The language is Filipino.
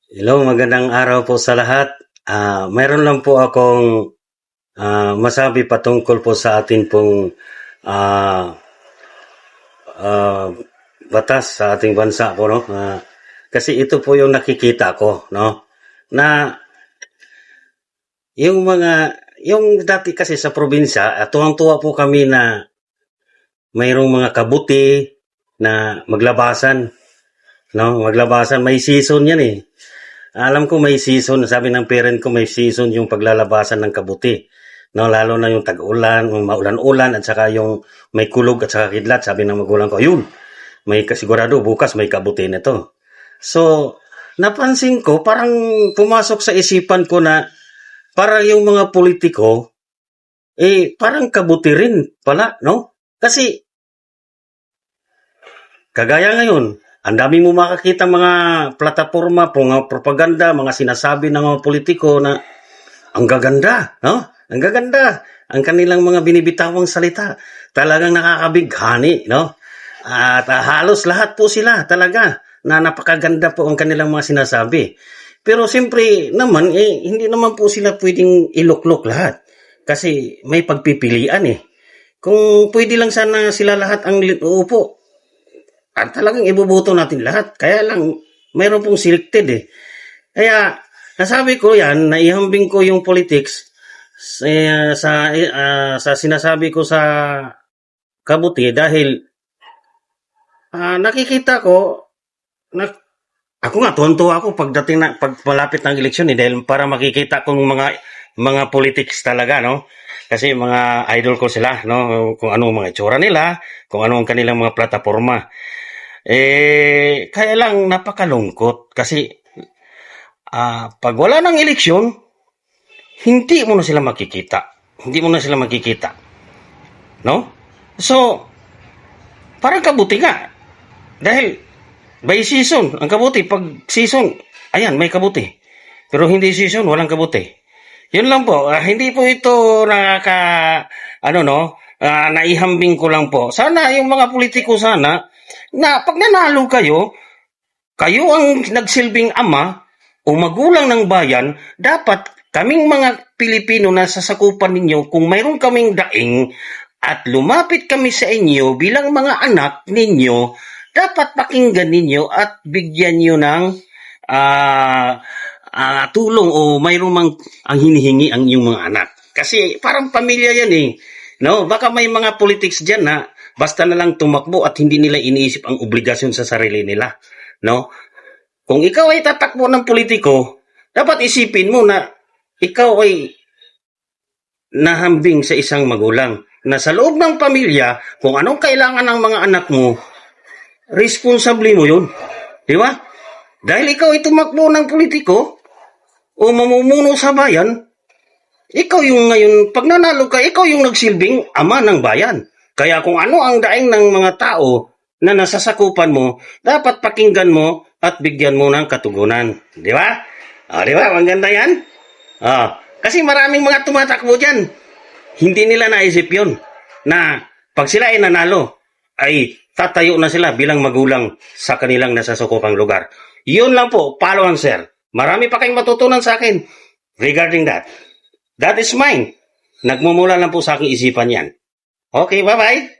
Hello, magandang araw po sa lahat. Mayroon lang po akong masabi patungkol po sa atin pong ah, ah, batas sa ating bansa po, no? Kasi ito po yung nakikita ko, no? Na yung dati kasi sa probinsya, tuwang-tuwa po kami na mayroong mga kabuti na maglabasan, no? Maglabasan, may season yan eh. Alam ko may season, sabi ng parent ko may season yung paglalabasan ng kabuti. No, lalo na yung tag-ulan, yung maulan-ulan at saka yung may kulog at saka kidlat, sabi ng magulang ko, yun, may kasigurado bukas may kabuti nito. So, napansin ko parang pumasok sa isipan ko na para yung mga politiko parang kabuti rin pala, no? Kasi kagaya ngayon, ang dami mo makakita mga plataforma, mga propaganda, mga sinasabi ng mga politiko na ang gaganda, no? Ang gaganda. Ang kanilang mga binibitawang salita. Talagang nakakabighani, no? At halos lahat po sila talaga na napakaganda po ang kanilang mga sinasabi. Pero siyempre naman, hindi naman po sila pwedeng iluklok lahat. Kasi may pagpipilian eh. Kung pwede lang sana sila lahat ang uupo, at talagang iboboto natin lahat. Kaya lang, mayroon pong selected eh. Kaya, nasabi ko yan, naihambing ko yung politics sa sinasabi ko sa kabuti dahil nakikita ko na ako nga tuwan-tuwa ako pag malapit ng eleksyon dahil para makikita ko mga politics talaga, no? Kasi mga idol ko sila, no? Kung ano mga itsura nila, kung ano ang kanilang mga plataforma. Kaya lang napakalungkot kasi pag wala ng eleksyon, hindi mo na sila makikita. Hindi mo na sila makikita. No? So, parang kabuti nga. Dahil, by season, ang kabuti, pag season, ayan, may kabuti. Pero hindi season, walang kabuti. Yun lang po. Hindi po ito naihambing ko lang po. Sana yung mga politiko sana, na pag nanalo kayo ang nagsilbing ama o magulang ng bayan, dapat kaming mga Pilipino na sasakupan ninyo, kung mayroon kaming daing at lumapit kami sa inyo bilang mga anak ninyo, dapat pakinggan ninyo at bigyan nyo ng tulong o mayroon mang ang hinihingi ang inyong mga anak. Kasi parang pamilya yan eh. No? Baka may mga politics dyan na basta na lang tumakbo at hindi nila iniisip ang obligasyon sa sarili nila. No? Kung ikaw ay tatakbo ng politiko, dapat isipin mo na ikaw ay nahambing sa isang magulang. Na sa loob ng pamilya, kung anong kailangan ng mga anak mo, responsable mo yun. Di ba? Dahil ikaw ay tumakbo ng politiko o mamumuno sa bayan, ikaw yung ngayon, pag nanalo ka, ikaw yung nagsilbing ama ng bayan. Kaya kung ano ang daing ng mga tao na nasasakupan mo, dapat pakinggan mo at bigyan mo ng katugunan. Di ba? Di ba? Maganda yan? Kasi maraming mga tumatakbo dyan. Hindi nila naisip yun na pag sila ay nanalo, ay tatayo na sila bilang magulang sa kanilang nasasakupang lugar. Yun lang po, follow on sir. Marami pa kayong matutunan sa akin regarding that. That is mine. Nagmumula lang po sa aking isipan yan. Okay, bye-bye.